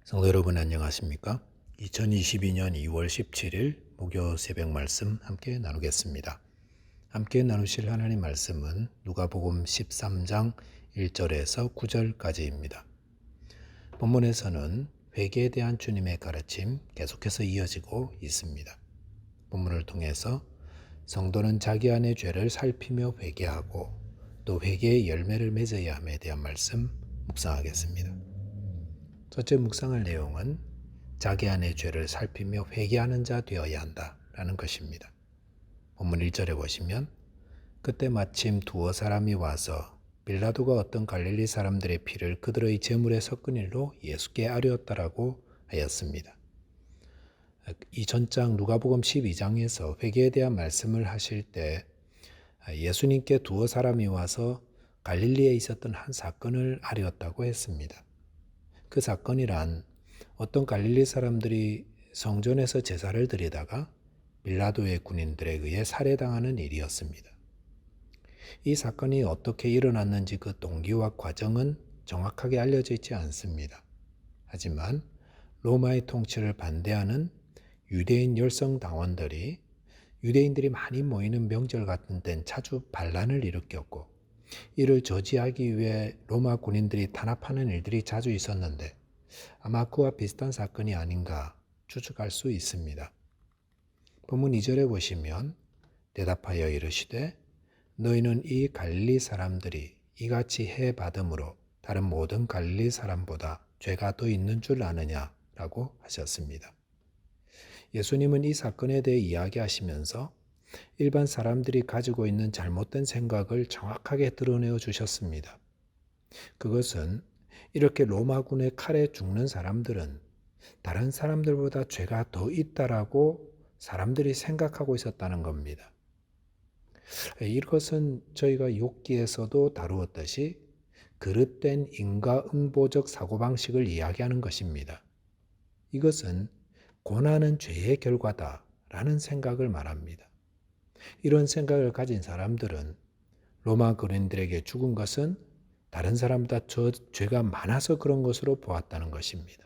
성도 여러분 안녕하십니까? 2022년 2월 17일 목요 새벽 말씀 함께 나누겠습니다. 함께 나누실 하나님 말씀은 누가복음 13장 1절에서 9절까지입니다. 본문에서는 회개에 대한 주님의 가르침 계속해서 이어지고 있습니다. 본문을 통해서 성도는 자기 안의 죄를 살피며 회개하고 또 회개의 열매를 맺어야 함에 대한 말씀 묵상하겠습니다. 첫째 묵상할 내용은 자기 안의 죄를 살피며 회개하는 자 되어야 한다라는 것입니다. 본문 1절에 보시면 그때 마침 두어 사람이 와서 빌라도가 어떤 갈릴리 사람들의 피를 그들의 제물에 섞은 일로 예수께 아뢰었다라고 하였습니다. 이 전장 누가복음 12장에서 회개에 대한 말씀을 하실 때 예수님께 두어 사람이 와서 갈릴리에 있었던 한 사건을 아뢰었다고 했습니다. 그 사건이란 어떤 갈릴리 사람들이 성전에서 제사를 드리다가 빌라도의 군인들에 의해 살해당하는 일이었습니다. 이 사건이 어떻게 일어났는지 그 동기와 과정은 정확하게 알려져 있지 않습니다. 하지만 로마의 통치를 반대하는 유대인 열성 당원들이 유대인들이 많이 모이는 명절 같은 데는 자주 반란을 일으켰고 이를 저지하기 위해 로마 군인들이 탄압하는 일들이 자주 있었는데 아마 그와 비슷한 사건이 아닌가 추측할 수 있습니다. 본문 2절에 보시면 대답하여 이르시되 너희는 이 갈릴리 사람들이 이같이 해 받음으로 다른 모든 갈릴리 사람보다 죄가 더 있는 줄 아느냐라고 하셨습니다. 예수님은 이 사건에 대해 이야기하시면서 일반 사람들이 가지고 있는 잘못된 생각을 정확하게 드러내어 주셨습니다. 그것은 이렇게 로마군의 칼에 죽는 사람들은 다른 사람들보다 죄가 더 있다라고 사람들이 생각하고 있었다는 겁니다. 이것은 저희가 욥기에서도 다루었듯이 그릇된 인과응보적 사고방식을 이야기하는 것입니다. 이것은 고난은 죄의 결과다라는 생각을 말합니다. 이런 생각을 가진 사람들은 로마 군인들에게 죽은 것은 다른 사람보다 죄가 많아서 그런 것으로 보았다는 것입니다.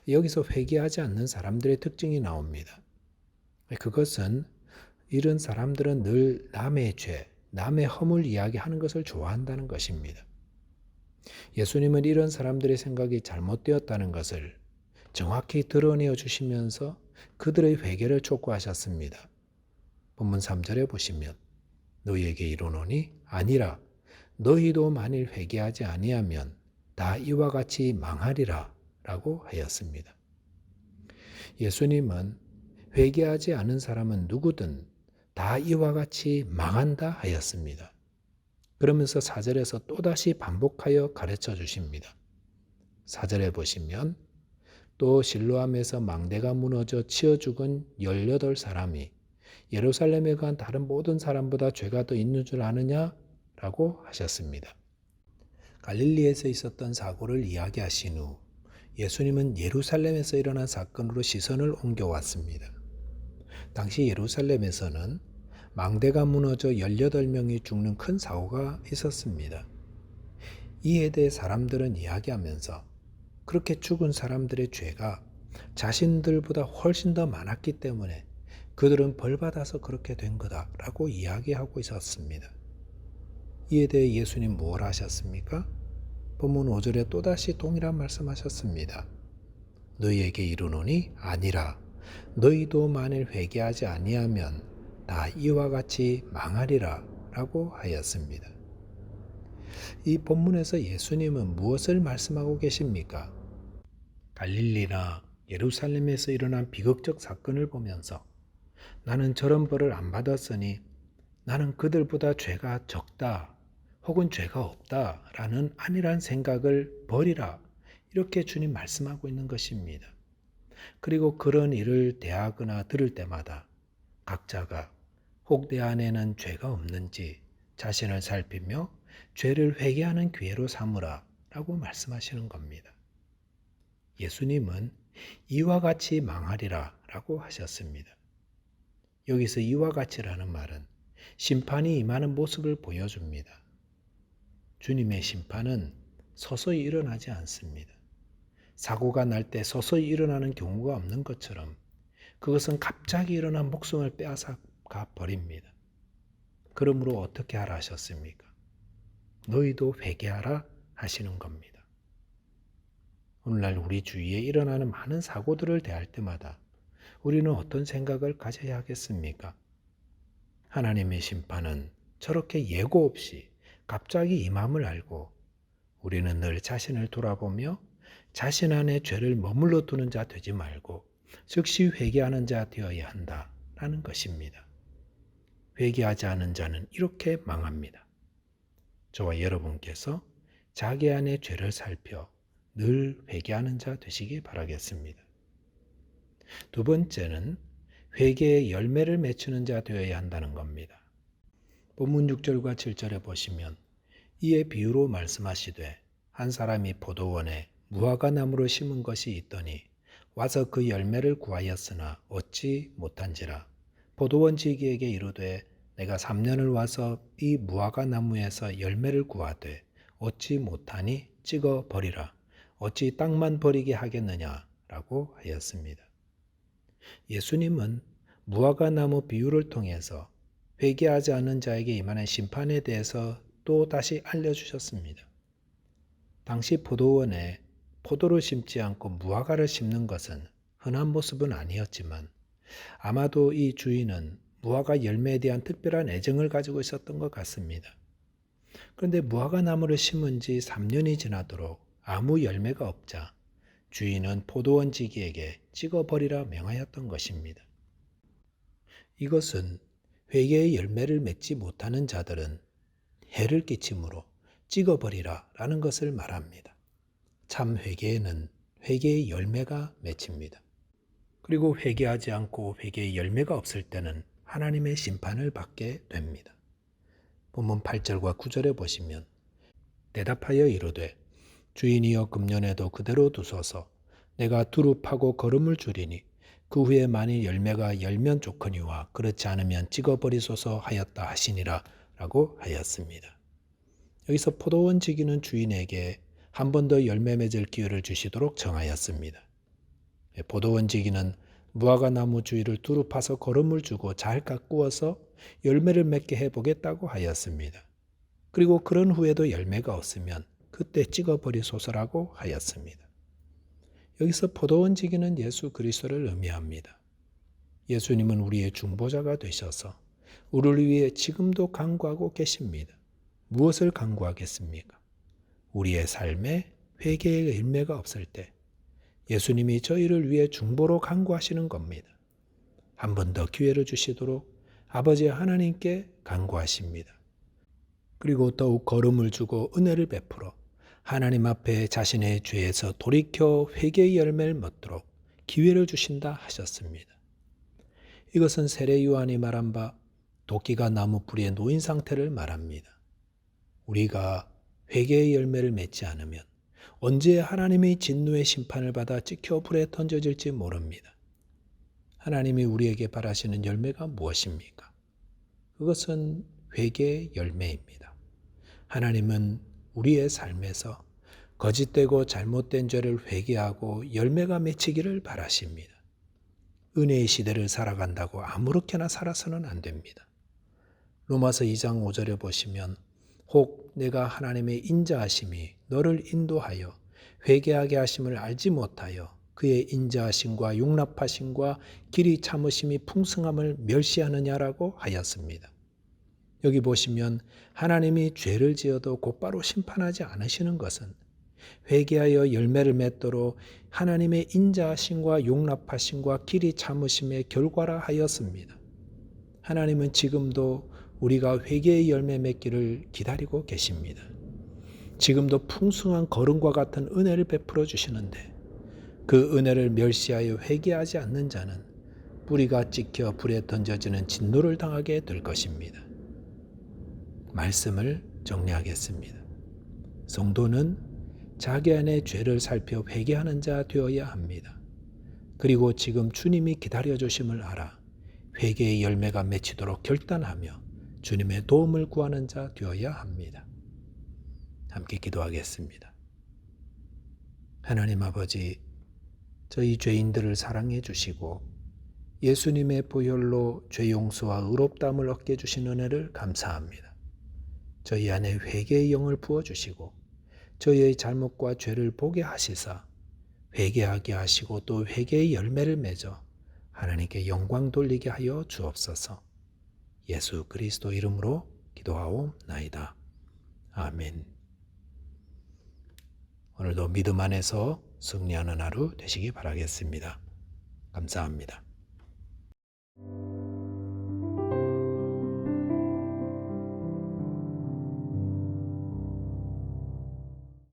여기서 회개하지 않는 사람들의 특징이 나옵니다. 그것은 이런 사람들은 늘 남의 죄, 남의 허물 이야기하는 것을 좋아한다는 것입니다. 예수님은 이런 사람들의 생각이 잘못되었다는 것을 정확히 드러내어 주시면서 그들의 회개를 촉구하셨습니다. 본문 3절에 보시면 너희에게 이르노니 아니라 너희도 만일 회개하지 아니하면 다 이와 같이 망하리라 라고 하였습니다. 예수님은 회개하지 않은 사람은 누구든 다 이와 같이 망한다 하였습니다. 그러면서 4절에서 또다시 반복하여 가르쳐 주십니다. 4절에 보시면 또 실로암에서 망대가 무너져 치어 죽은 18사람이 예루살렘에 간 다른 모든 사람보다 죄가 더 있는 줄 아느냐? 라고 하셨습니다. 갈릴리에서 있었던 사고를 이야기하신 후 예수님은 예루살렘에서 일어난 사건으로 시선을 옮겨왔습니다. 당시 예루살렘에서는 망대가 무너져 18명이 죽는 큰 사고가 있었습니다. 이에 대해 사람들은 이야기하면서 그렇게 죽은 사람들의 죄가 자신들보다 훨씬 더 많았기 때문에 그들은 벌받아서 그렇게 된 거다라고 이야기하고 있었습니다. 이에 대해 예수님 뭘 하셨습니까? 본문 5절에 또다시 동일한 말씀하셨습니다. 너희에게 이르노니 아니라 너희도 만일 회개하지 아니하면 다 이와 같이 망하리라 라고 하였습니다. 이 본문에서 예수님은 무엇을 말씀하고 계십니까? 갈릴리나 예루살렘에서 일어난 비극적 사건을 보면서 나는 저런 벌을 안 받았으니 나는 그들보다 죄가 적다 혹은 죄가 없다라는 안일한 생각을 버리라 이렇게 주님 말씀하고 있는 것입니다. 그리고 그런 일을 대하거나 들을 때마다 각자가 혹 내 안에는 죄가 없는지 자신을 살피며 죄를 회개하는 기회로 삼으라 라고 말씀하시는 겁니다. 예수님은 이와 같이 망하리라 라고 하셨습니다. 여기서 이와 같이라는 말은 심판이 임하는 모습을 보여줍니다. 주님의 심판은 서서히 일어나지 않습니다. 사고가 날 때 서서히 일어나는 경우가 없는 것처럼 그것은 갑자기 일어난 목숨을 빼앗아가 버립니다. 그러므로 어떻게 하라 하셨습니까? 너희도 회개하라 하시는 겁니다. 오늘날 우리 주위에 일어나는 많은 사고들을 대할 때마다 우리는 어떤 생각을 가져야 하겠습니까? 하나님의 심판은 저렇게 예고 없이 갑자기 임함을 알고 우리는 늘 자신을 돌아보며 자신 안에 죄를 머물러 두는 자 되지 말고 즉시 회개하는 자 되어야 한다라는 것입니다. 회개하지 않은 자는 이렇게 망합니다. 저와 여러분께서 자기 안의 죄를 살펴 늘 회개하는 자 되시기 바라겠습니다. 두 번째는 회개의 열매를 맺히는 자 되어야 한다는 겁니다. 본문 6절과 7절에 보시면 이에 비유로 말씀하시되 한 사람이 포도원에 무화과 나무를 심은 것이 있더니 와서 그 열매를 구하였으나 얻지 못한지라 포도원 지기에게 이르되 내가 3년을 와서 이 무화과 나무에서 열매를 구하되 얻지 못하니 찍어 버리라 어찌 땅만 버리게 하겠느냐라고 하였습니다. 예수님은 무화과 나무 비유를 통해서 회개하지 않는 자에게 임하는 심판에 대해서 또 다시 알려주셨습니다. 당시 포도원에 포도를 심지 않고 무화과를 심는 것은 흔한 모습은 아니었지만 아마도 이 주인은 무화과 열매에 대한 특별한 애정을 가지고 있었던 것 같습니다. 그런데 무화과 나무를 심은 지 3년이 지나도록 아무 열매가 없자 주인은 포도원 지기에게 찍어버리라 명하였던 것입니다. 이것은 회개의 열매를 맺지 못하는 자들은 해를 끼치므로 찍어버리라 라는 것을 말합니다. 참 회개에는 회개의 열매가 맺힙니다. 그리고 회개하지 않고 회개의 열매가 없을 때는 하나님의 심판을 받게 됩니다. 본문 8절과 9절에 보시면 대답하여 이르되 주인이여 금년에도 그대로 두소서 내가 두루 파고 거름을 줄이니 그 후에 만일 열매가 열면 좋거니와 그렇지 않으면 찍어버리소서 하였다 하시니라 라고 하였습니다. 여기서 포도원 지기는 주인에게 한 번 더 열매 맺을 기회를 주시도록 정하였습니다. 포도원 지기는 무화과 나무 주위를 두루 파서 거름을 주고 잘 가꾸어서 열매를 맺게 해보겠다고 하였습니다. 그리고 그런 후에도 열매가 없으면 그때 찍어버리소서라고 하였습니다. 여기서 포도원 지기는 예수 그리스도를 의미합니다. 예수님은 우리의 중보자가 되셔서 우리를 위해 지금도 간구하고 계십니다. 무엇을 간구하겠습니까? 우리의 삶에 회개의 열매가 없을 때 예수님이 저희를 위해 중보로 간구하시는 겁니다. 한 번 더 기회를 주시도록 아버지 하나님께 간구하십니다. 그리고 더욱 거름을 주고 은혜를 베풀어 하나님 앞에 자신의 죄에서 돌이켜 회개의 열매를 맺도록 기회를 주신다 하셨습니다. 이것은 세례 요한이 말한 바 도끼가 나무 뿌리에 놓인 상태를 말합니다. 우리가 회개의 열매를 맺지 않으면 언제 하나님의 진노의 심판을 받아 찍혀 불에 던져질지 모릅니다. 하나님이 우리에게 바라시는 열매가 무엇입니까? 그것은 회개의 열매입니다. 하나님은 우리의 삶에서 거짓되고 잘못된 죄를 회개하고 열매가 맺히기를 바라십니다. 은혜의 시대를 살아간다고 아무렇게나 살아서는 안 됩니다. 로마서 2장 5절에 보시면 혹 내가 하나님의 인자하심이 너를 인도하여 회개하게 하심을 알지 못하여 그의 인자하심과 용납하심과 길이 참으심이 풍성함을 멸시하느냐라고 하였습니다. 여기 보시면 하나님이 죄를 지어도 곧바로 심판하지 않으시는 것은 회개하여 열매를 맺도록 하나님의 인자하심과 용납하심과 길이 참으심의 결과라 하였습니다. 하나님은 지금도 우리가 회개의 열매 맺기를 기다리고 계십니다. 지금도 풍성한 거름과 같은 은혜를 베풀어 주시는데 그 은혜를 멸시하여 회개하지 않는 자는 뿌리가 찍혀 불에 던져지는 진노를 당하게 될 것입니다. 말씀을 정리하겠습니다. 성도는 자기 안의 죄를 살펴 회개하는 자 되어야 합니다. 그리고 지금 주님이 기다려 주심을 알아 회개의 열매가 맺히도록 결단하며 주님의 도움을 구하는 자 되어야 합니다. 함께 기도하겠습니다. 하나님 아버지, 저희 죄인들을 사랑해 주시고 예수님의 보혈로 죄 용서와 의롭다함을 얻게 주신 은혜를 감사합니다. 저희 안에 회개의 영을 부어주시고 저희의 잘못과 죄를 보게 하시사 회개하게 하시고 또 회개의 열매를 맺어 하나님께 영광 돌리게 하여 주옵소서. 예수 그리스도 이름으로 기도하옵나이다. 아멘. 오늘도 믿음 안에서 승리하는 하루 되시기 바라겠습니다. 감사합니다.